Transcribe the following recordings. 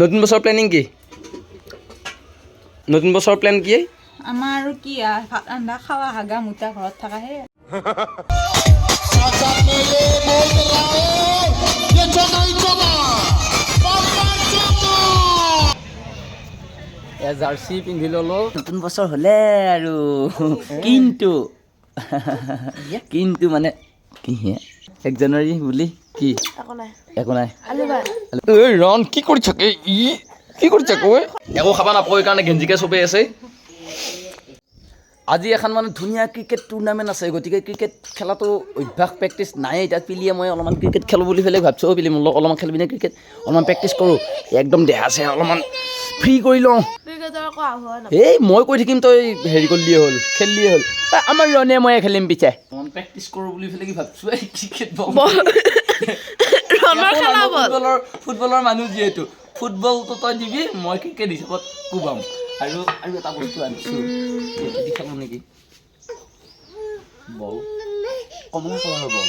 নতুন বছৰ প্লেনিং কি? নতুন বছৰ প্লেন কি? আমাৰ আৰু কি ভাত ৰান্ধা খাৱা হাগা মুতা ঘৰত থাকাহে। জাৰ্চি পিন্ধি ল'লো নতুন বছৰ হ'লে আৰু কিন্তু মানে কি 1 জানুৱাৰী বুলি কি একো নাই ঐ ৰন কি কৰি থাকে কি কৰি থাকে ঐ একো খাবা নাপায় কাৰণে গেঞ্জিকে চবেই আছে। আজি এখন মানে ধুনীয়া ক্ৰিকেট টুৰ্ণামেণ্ট আছে, গতিকে ক্ৰিকেট খেলাটো অভ্যাস প্ৰেক্টিচ নাই। এতিয়া পিলিয়ে মই অলপমান ক্ৰিকেট খেলোঁ বুলি পেলাই ভাবছোঁ। পিলি মোৰ লগত অলপমান খেলিবিনে ক্ৰিকেট, অলপমান প্ৰেক্টিচ কৰোঁ, একদম দেহা চেহা অলপমান ফ্ৰী কৰি লওঁ। এই মই কৈ থাকিম তই হেৰি কৰিলিয়ে হ'ল, খেলিলিয়ে হ'ল। আমাৰ ৰনে মই খেলিম পিছে অলপমান প্ৰেক্টিচ কৰোঁ বুলি পেলাই কি ভাবছোঁ। এই ক্ৰিকেট ফুটবলৰ মানুহ যিহেতু ফুটবলটো তই দিবি, মই ক্ৰিকেট হিচাপত কোবাম। আৰু এটা বস্তু আনিছোঁ, দি খেলোঁ নেকি বল, কমলা কালাৰৰ বল।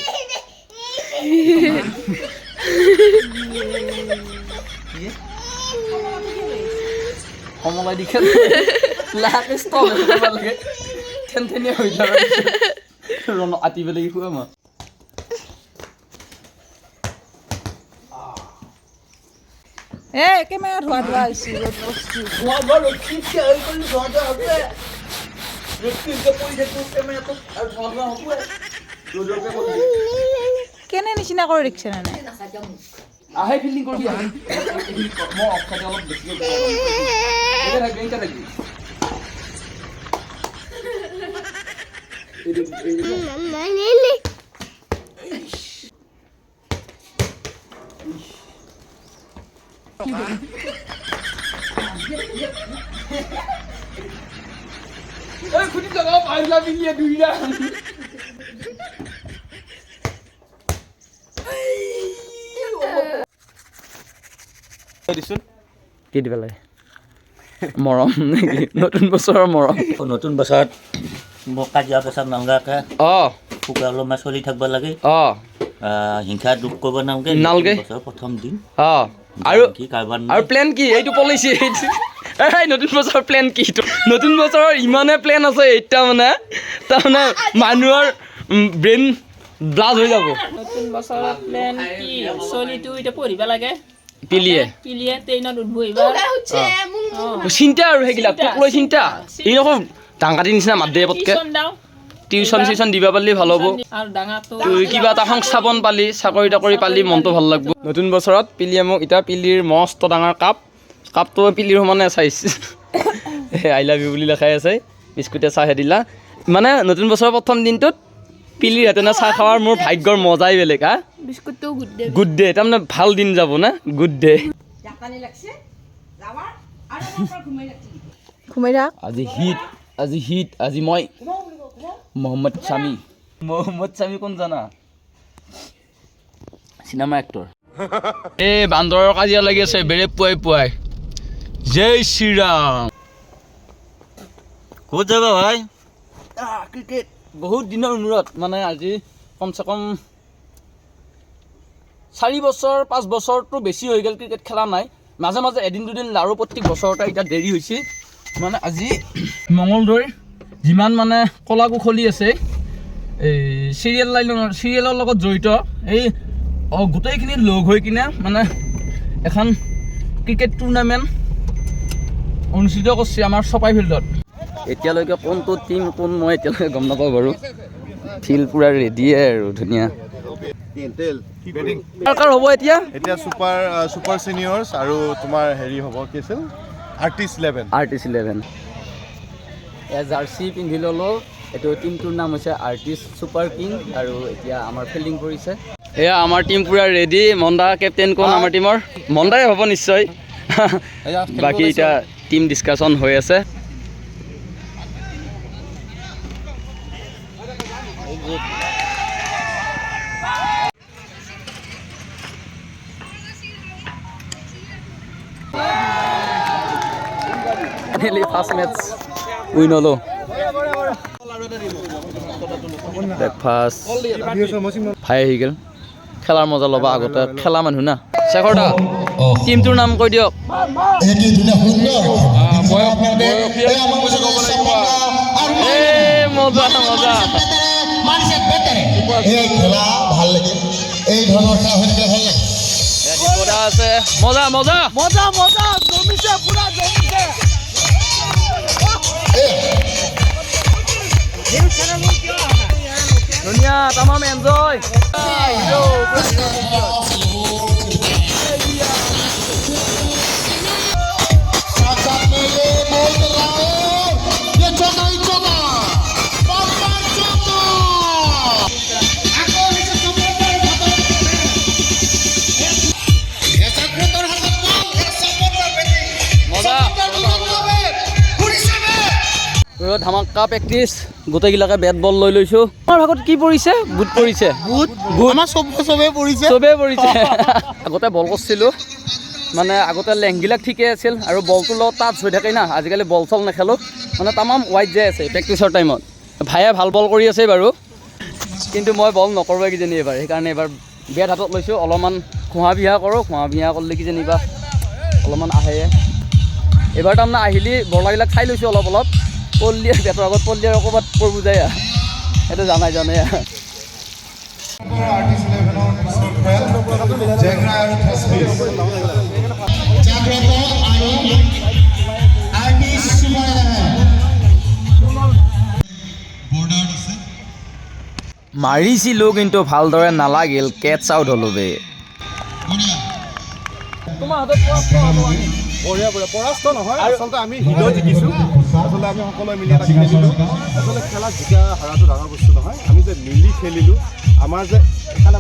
কমলাই দি খেল লাহে ষ্টপ লাগে ঠেনঠেনীয়া হৈ যায় ৰন আতি পেলাই শুৱে মই। কেমেৰা ধোৱা হৈছে কেনে নিচিনা কৰি দেখিছে নে নাই? আহে ফিল্ডিং কৰিবি আহে মই অফচাইডে অলপ বেছিকৈ থাকি খুটি লগাও পাৰিলা পিলিয়ে দুইটা কি দিব লাগে মৰম নেকি? নতুন বছৰৰ মৰম। নতুন বছৰত মোক কাজিয়া পেচাব নালাগে, সুখে অলপমান চলি থাকিব লাগে, হিংসা দুখ কৰিব নালাগে। বছৰ প্ৰথম দিন আৰু কি কাৰোবাৰ প্লেন কি? এইটো পলিচি নতুন বছৰৰ প্লেন কি? নতুন বছৰৰ ইমানে প্লেন আছে এতিয়া মানে তাৰমানে মানুহৰ ব্ৰেইন ব্লাষ্ট হৈ যাব। নতুন বছৰৰ প্লেন কি? চলিটো এতিয়া পঢ়িব লাগে। পিলিয়ে ট্ৰেইনত উঠব এইবাৰ চিন্তা আৰু সেইবিলাক তোক লৈ চিন্তা। এই নকওঁ ডাঙাটিৰ নিচিনা মাত দিয়ে পটকে টিউচন চিউচন দিবা পাৰিলে ভাল হ'ব। তুই কিবা এটা সংস্থাপন পালি, চাকৰি তাকৰি পালি, মনটো ভাল লাগব। নতুন বছৰত পিলিয়ে মোক এতিয়া পিলিৰ মস্ত ডাঙৰ কাপটো পিলিৰ সমানে চাইছে আই লাভ ইউ বুলি লেখাই আছে, বিস্কুটে চাহে দিলা। মানে নতুন বছৰৰ প্ৰথম দিনটোত পিলিৰ হাতে চাহ খোৱাৰ মোৰ ভাগ্যৰ মজাই বেলেগ। গুড ডে তাৰমানে ভাল দিন যাব না, গুড ডে। আজি মই মহম্মদ স্বামী কোন জানা? Cinema actor. এই বান্দৰৰ কাজিয়া লাগি আছে বেৰে পুৱাই জয় শ্ৰীৰাম। ক'ত যাবা ভাই? ক্ৰিকেট বহুত দিনৰ মূৰত, মানে আজি কমচে কম 4 বছৰ 5 বছৰটো বেছি হৈ গ'ল ক্ৰিকেট খেলা নাই। মাজে মাজে এদিন দুদিন আৰু প্ৰত্যেক বছৰতে এতিয়া দেৰি হৈছে। মানে আজি মঙলদৈ যিমান মানে কলা কুশলী আছে এই চিৰিয়েলৰ লগত জড়িত এই গোটেইখিনি লগ হৈ কিনে মানে এখন ক্ৰিকেট টুৰ্ণামেণ্ট অনুষ্ঠিত কৰিছে আমাৰ চপাই ফিল্ডত। এতিয়ালৈকে কোনটো টিম কোন মই এতিয়ালৈকে গম নাপাওঁ বাৰু। ফিল্ড পূৰা ৰেডিয়ে আৰু ধুনীয়া। হ'ব এতিয়া ছুপাৰ চিনিয়ৰ্ছ আৰু তোমাৰ হেৰি হ'ব কি আছিল আৰ্টিষ্ট 11 জাৰ্চি পিন্ধি ল'লোঁ। এইটো টিমটোৰ নাম হৈছে আৰ্টিষ্ট ছুপাৰ কিং আৰু এতিয়া আমাৰ ফিল্ডিং কৰিছে। এয়া আমাৰ টিম পূৰা ৰেডি। মন্দা কেপ্টেইন কোন আমাৰ টিমৰ? মন্দাই হ'ব নিশ্চয়। বাকী এতিয়া টিম ডিছকাশ্যন হৈ আছে। ফাৰ্ষ্ট মেটচ উইন হ'লো। ব্ৰেকফাষ্ট খাই আহি গ'ল। খেলাৰ মজা ল'বা আগতে খেলা মানুহ না। শেখৰ দা টিমটোৰ নাম কৈ দিয়ক। এটি ধুনীয়া সুন্দৰ মজা মজা মাৰিছে বেটাৰে এই খেলা ভাল লাগে এই ধৰণৰ খেলা হৈ থাকিলে ভাল লাগে বৰা আছে মজা মজা মজা মজা জমিছে পুৰা জমিছে ধুনীয়া তামাম এনজয় ধামাকা প্ৰেক্টিচ গোটেইগিলাকে বেট বল লৈ লৈছো আমাৰ ভাগত কি পৰিছে বুট পৰিছে বুট আমাৰ চবে পৰিছে চবেই পৰিছে আগতে বল কৰিছিলোঁ মানে আগতে লেংগিলাক ঠিকে আছিল আৰু বলটোৰ লগত টাচ হৈ থাকে না আজিকালি বল চল নেখেলোঁ মানে তামাম ৱাইড যাই আছে প্ৰেক্টিচৰ টাইমত ভায়ে ভাল বল কৰি আছে বাৰু কিন্তু মই বল নকৰোঁ কিজানি এইবাৰ সেইকাৰণে এইবাৰ বেট হাতত লৈছোঁ অলপমান খোৱা বিয়া কৰোঁ খোৱা বিয়া কৰিলে কিজানিবা অলপমান আহে এইবাৰ তাৰমানে আহিলে বলাগিলাক চাই লৈছোঁ অলপ অলপ পল্লিয়াৰ বেটৰ আগত পল্লিয়াৰ ক'ৰবাত পৰব যায় সেইটো জানাই মাৰিছিলোঁ কিন্তু ভালদৰে নালাগিল কেটছ আউট হ'লো বে বঢ়িয়া বঢ়িয়া পৰাস্ত নহয় আচলতে আমি হিলো জিকিছোঁ আচলতে আমি সকলোৱে মিলি এটা খেলিছিলোঁ আচলতে খেলা জিকা হাৰাটো ডাঙৰ বস্তু নহয় আমি যে মিলি খেলিলোঁ আমাৰ যে এটা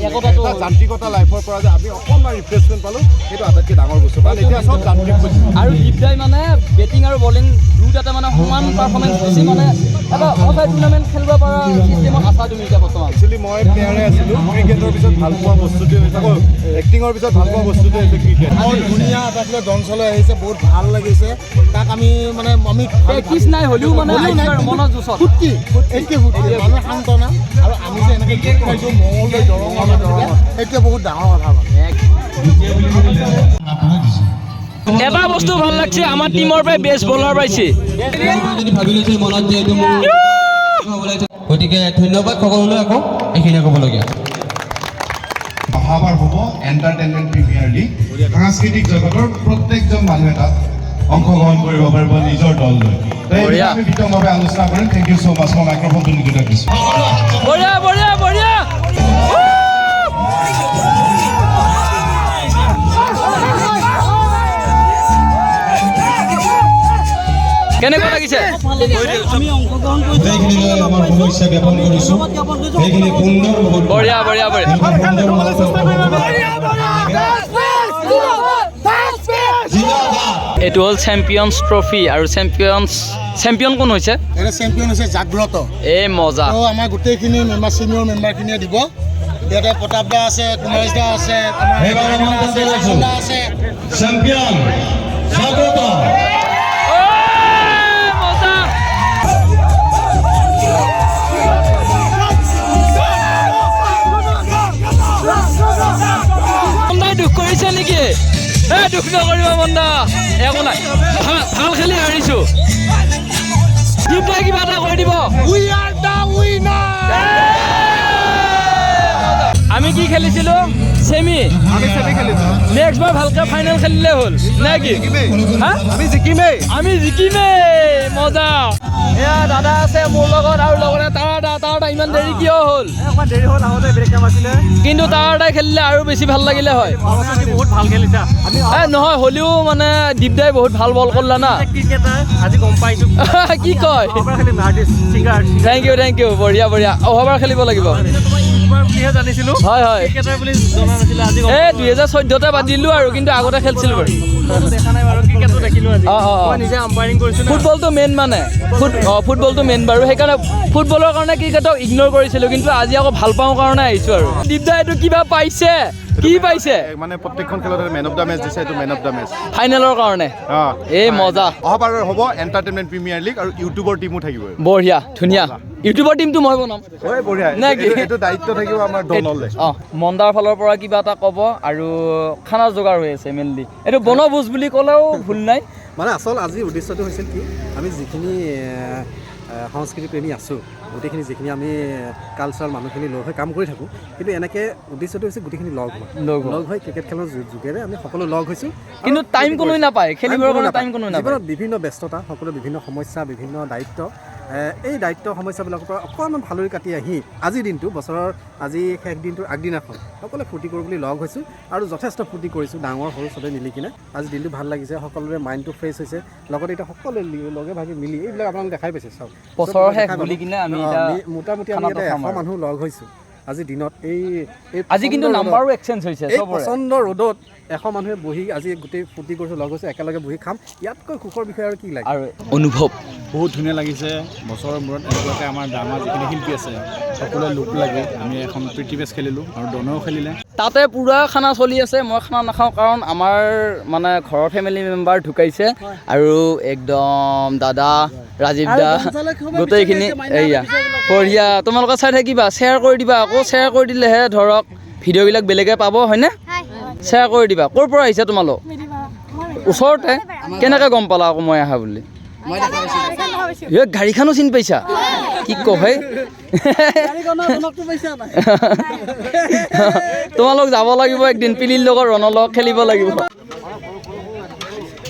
যান্ত্ৰিকতা লাইফৰ পৰা যে আমি অকণমান ৰিফ্ৰেছমেণ্ট পালোঁ সেইটো আটাইতকৈ ডাঙৰ বস্তু কাৰণ এতিয়া চব যান্ত্ৰিক বস্তু আৰু দীপদাই মানে বেটিং আৰু বলিং দুটাতে মানে সমান পাৰফৰ্মেঞ্চ দিছে মানে এটা সঁচাই টুৰ্ণামেণ্ট খেলিব পৰা চিষ্টেমত আছা তুমি এতিয়া বৰ্তমান একচুৱেলি মই প্লেয়াৰে আছিলোঁ ক্ৰিকেটৰ পিছত ভাল পোৱা বস্তুটোৱে হৈছে আকৌ এক্টিঙৰ পিছত ভাল পোৱা বস্তুটোৱে হৈছে ক্ৰিকেট বহুত ধুনীয়া এটা অঞ্চললৈ আহিছে বহুত ভাল লাগিছে তাক আমি মানে আমি প্ৰেক্টিচ নাই হ'লেও মানে মনত জোচত ফুৰ্তি এইটোৱে ফুৰ্তি মানুহে সান্তনা আৰু আমি যে এনেকৈ গীত গাইছোঁ মঙলদৈ দৰঙৰ সেইটোৱে বহুত ডাঙৰ কথা মানে এটা বস্তু ভাল লাগছে আমাৰ টিমৰ পৰাই বেষ্ট বলাৰ পাইছে গতিকে ধন্যবাদ সকলোলৈ আকৌ এইখিনিয়ে ক'বলগীয়া অহাবাৰ হ'ব এণ্টাৰটেইনমেণ্ট প্ৰিমিয়াৰ লীগ সাংস্কৃতিক জগতৰ প্ৰত্যেকজন মানুহে তাত অংশগ্ৰহণ কৰিব পাৰিব নিজৰ দল লৈ আমি বিতংভাৱে আলোচনা কৰিম থেংক ইউ ছ' মাছ মই মাইক্ৰফোনটো নিজে ৰাখিছোঁ বঢ়িয়া বঢ়িয়া বঢ়িয়া কেনেকুৱা লাগিছে সেইখিনিলৈ আমাৰ সমস্যা জ্ঞাপন কৰিছোঁ সেইখিনি সুন্দৰ বঢ়িয়া বঢ়িয়া বঢ়িয়া এইটো হ'ল চেম্পিয়নছ ট্ৰফি আৰু চেম্পিয়ন কোন হৈছে এটা চেম্পিয়ন হৈছে জাগ্ৰত এই মজা আমাৰ গোটেইখিনি মেম্বাৰ চিনিয়ৰ মেম্বাৰখিনিয়ে দিব ইয়াতে প্ৰতাপ দা আছে কুমাৰ দা আছে চেম্পিয়ন জাগ্ৰত দুখ কৰিছে নেকি দুখ নকৰিব মন্দা একো নাই ভাল খেলি হাৰিছো দীপদাই কিবা এটা কৰি দিব আমি কি খেলিছিলো সেমি নেক্সট বাৰ ভালকে ফাইনেল খেলিলে হ'ল নে কি আমি জিকিমেই মজা এয়া দাদা আছে মোৰ লগত আৰু লগতে তাৰ ইমান দেৰি কিয় হ'ল কিন্তু তাৰ খেলিলে আৰু বেছি ভাল লাগিলে হয় বহুত ভাল খেলিছা নহয় হ'লেও মানে দীপদাই বহুত ভাল বল কৰিলা না আজি গম পাইছোঁ কি কয় থেংক ইউ বঢ়িয়া বঢ়িয়া অহাবাৰ খেলিব লাগিব জানিছিলোঁ হয় হয় বুলি জনা নাছিলে আজি এই 2014তে বাদ দিলোঁ আৰু কিন্তু আগতে খেলিছিলোঁ বাৰু দেখা নাই বাৰু ক্ৰিকেটো দেখিলোঁ আজি অঁ মই নিজে আম্পায়াৰিং কৰিছোঁ ফুটবলটো মেইন মানে ফুটবলটো মেইন বাৰু সেইকাৰণে ফুটবলৰ কাৰণে ক্ৰিকেটক ইগন'ৰ কৰিছিলোঁ কিন্তু আজি আকৌ ভাল পাওঁ কাৰণে আহিছোঁ আৰু দীপদা এইটো কিবা পাইছে এইটো কি পাইছে মানে প্ৰত্যেকখন খেলতে মেন অফ দ্য মেচ দিছে, এইটো মেন অফ দ্য মেচ। ফাইনেলৰ কাৰণে এই মজা। অহাবাৰ হ'ব এণ্টাৰটেইনমেণ্ট প্ৰিমিয়াৰ লীগ আৰু ইউটিউবৰ টিমো থাকিব। বঢ়িয়া ধুনীয়া। ইউটিউবৰ টিমটো মই বনাম। হয় বঢ়িয়া, নে কি? এইটো দায়িত্ব থাকিব আমাৰ দললৈ। মন্দাৰ ফালৰ পৰা কিবা এটা ক'ব আৰু খানা যোগাৰ হৈ আছে মেইনলি। এইটো বনভোজ বুলি ক'লেও ভুল নাই। মানে আচল আজি উদ্দেশ্যটো হৈছিল কি, আমি যিখিনি সংস্কৃতি প্ৰেমী আছোঁ, গোটেইখিনি যিখিনি আমি কালচাৰেল মানুহখিনি লগ হৈ কাম কৰি থাকোঁ, কিন্তু এনেকৈ উদ্দেশ্যটো হৈছে গোটেইখিনি লগ হৈ ক্ৰিকেট খেলৰ যোগেৰে আমি সকলো লগ হৈছোঁ। কিন্তু টাইম কোনো নাপায়, খেলিবৰ কাৰণে টাইম কোনো নাপায়। জীৱনত বিভিন্ন ব্যস্ততা, সকলো বিভিন্ন সমস্যা, বিভিন্ন দায়িত্ব, এই দায়িত্ব সমস্যাবিলাকৰ পৰা অকণমান ভালৰি কাটি আহি আজিৰ দিনটো, বছৰৰ আজি শেষ দিনটোৰ আগদিনাখন সকলোৱে ফূৰ্তি কৰোঁ বুলি লগ হৈছোঁ আৰু যথেষ্ট ফূৰ্তি কৰিছোঁ, ডাঙৰ সৰু চবেই মিলি কিনে। আজি দিনটো ভাল লাগিছে, সকলোৰে মাইণ্ডটো ফ্ৰেছ হৈছে, লগতে এতিয়া সকলোৱে লগে ভাগে মিলি এইবিলাক আপোনালোকে দেখাই পাইছে চাওক। বছৰৰ শেষ বুলি কিনে আমি মোটামুটি আমি এতিয়া 100 মানুহ লগ হৈছোঁ আজিৰ দিনত। এই আজি কিন্তু নাম্বাৰো এক্সচেঞ্জ হৈছে। এই প্ৰচণ্ড ৰ'দত 100 মানুহে বহি আজি গোটেই ফূৰ্তি কৰিছোঁ, লগ হৈছোঁ, একেলগে বহি খাম। ইয়াতকৈ সুখৰ বিষয় আৰু কি লাগে। আৰু অনুভৱ বহুত ধুনীয়া লাগিছে। বছৰৰ মূৰত এনেকুৱাকৈ আমাৰ ডাঙৰ যিখিনি শিল্পী আছে সকলোৱে লগ লাগি আমি এখন প্ৰীতি মেচ খেলিলোঁ আৰু দনেও খেলিলে। তাতে পূৰা খানা চলি আছে। মই খানা নাখাওঁ কাৰণ আমাৰ মানে ঘৰৰ ফেমিলি মেম্বাৰ ঢুকাইছে আৰু একদম দাদা ৰাজীৱ দা গোটেইখিনি এয়া বঢ়িয়া। তোমালোকে চাই থাকিবা, শ্বেয়াৰ কৰি দিবা আকৌ। শ্বেয়াৰ কৰি দিলেহে ধৰক ভিডিঅ'বিলাক বেলেগে পাব, হয়নে? শ্বেয়াৰ কৰি দিবা। ক'ৰ পৰা আহিছা তোমালোক? ওচৰতে। কেনেকৈ গম পালা আকৌ মই আহা বুলি? গাড়ীখনো চিনি পাইছা? কি কয় তোমালোক যাব লাগিব একদিন, পিলিৰ লগত ৰণৰ লগত খেলিব লাগিব।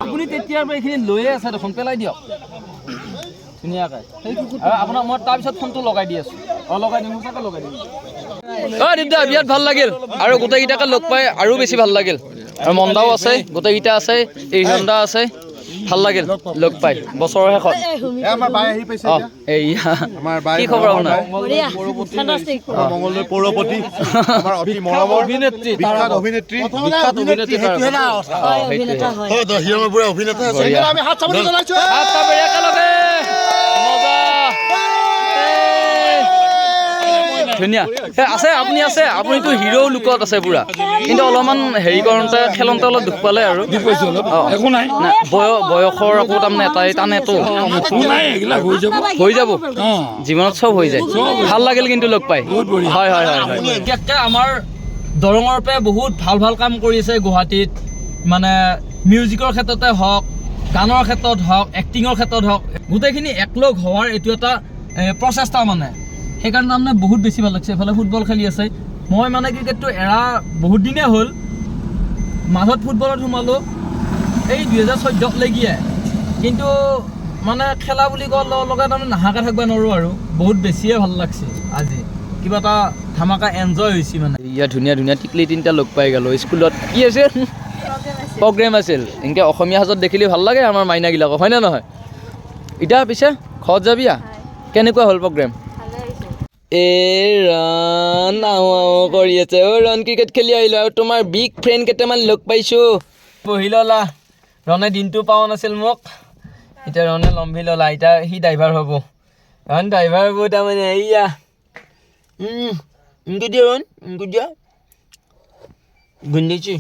আপুনি তেতিয়াৰ পৰা এইখিনি লৈয়ে আছে দেখোন, পেলাই দিয়ক ধুনীয়াকৈ। আপোনাক মই তাৰপিছত ফোনটো লগাই দি আছোঁ। লগাই দিম, সঁচাকৈ লগাই দিম। দিদা বিৰাট ভাল লাগিল আৰু গোটেইকেইটাকে লগ পাই আৰু বেছি ভাল লাগিল। আৰু মন্দাও আছে, গোটেইকেইটা আছে, এই নন্দা আছে। ভাল লাগিল লগ পাই বছৰৰ শেষত। আমাৰ বাই আহি পাইছে এইয়া আমাৰ বাই। কি খবৰ আপোনাৰ? মংগলদৈ পৌৰপতি, আমাৰ অতি মৰমৰ অভিনেত্ৰী, বিখ্যাত অভিনেত্ৰী। আমি হাত চাপৰি জ্বলাইছোঁ। ধুনীয়া আছে। আপুনি আছে, আপুনিতো হিৰো লুকত আছে পুৰা, কিন্তু অলপমান হেৰি কৰোঁতে খেলোঁতে অলপ দুখ পালে আৰু। একো নাই, বয়সৰ আকৌ তাৰমানে এটাই টানেতো হৈ যাব, জীৱনত চব হৈ যায়। ভাল লাগিল কিন্তু লগ পাই। হয় হয় হয় হয়। বিশেষকৈ আমাৰ দৰঙৰ পৰা বহুত ভাল ভাল কাম কৰি আছে গুৱাহাটীত, মানে মিউজিকৰ ক্ষেত্ৰতে হওক, গানৰ ক্ষেত্ৰত হওক, এক্টিঙৰ ক্ষেত্ৰত হওক, গোটেইখিনি একলগ হোৱাৰ এইটো এটা প্ৰচেষ্টা মানে। সেইকাৰণে তাৰমানে বহুত বেছি ভাল লাগিছে। এইফালে ফুটবল খেলি আছে। মই মানে ক্ৰিকেটটো এৰা বহুত দিনেই হ'ল, মাজত ফুটবলত সোমালোঁ এই 2014 লৈকে, কিন্তু মানে খেলা বুলি কোৱাৰ লগে লগে তাৰমানে নাহাকৈ থাকিব নোৱাৰোঁ আৰু। বহুত বেছিয়ে ভাল লাগছে আজি, কিবা এটা ধামাকা এনজয় হৈছে মানে। ইয়াত ধুনীয়া ধুনীয়া টিকলি তিনিটা লগ পাই গ'লোঁ। স্কুলত কি আছিল? প্ৰগ্ৰেম আছিল। এনেকৈ অসমীয়া সাজত দেখিলে ভাল লাগে আমাৰ মাইনাবিলাকক, হয়নে নহয়? এতিয়া পিছে ঘৰত যাবি? কেনেকুৱা হ'ল প্ৰগ্ৰেম? ৰন কৰি আছে। ৰন ক্ৰিকেট খেলি আহিলোঁ আৰু তোমাৰ বিগ ফ্ৰেণ্ড কেইটামান লগ পাইছোঁ। বহি ল'লা। ৰনে দিনটো পোৱা নাছিল মোক, এতিয়া ৰনে লম্ভি ল'লা। এতিয়া সি ড্ৰাইভাৰ হ'ব। ৰন ড্ৰাইভাৰ হ'ব তাৰমানে। এইয়া দিয়া ৰন, দিয়া গুন্দিছি।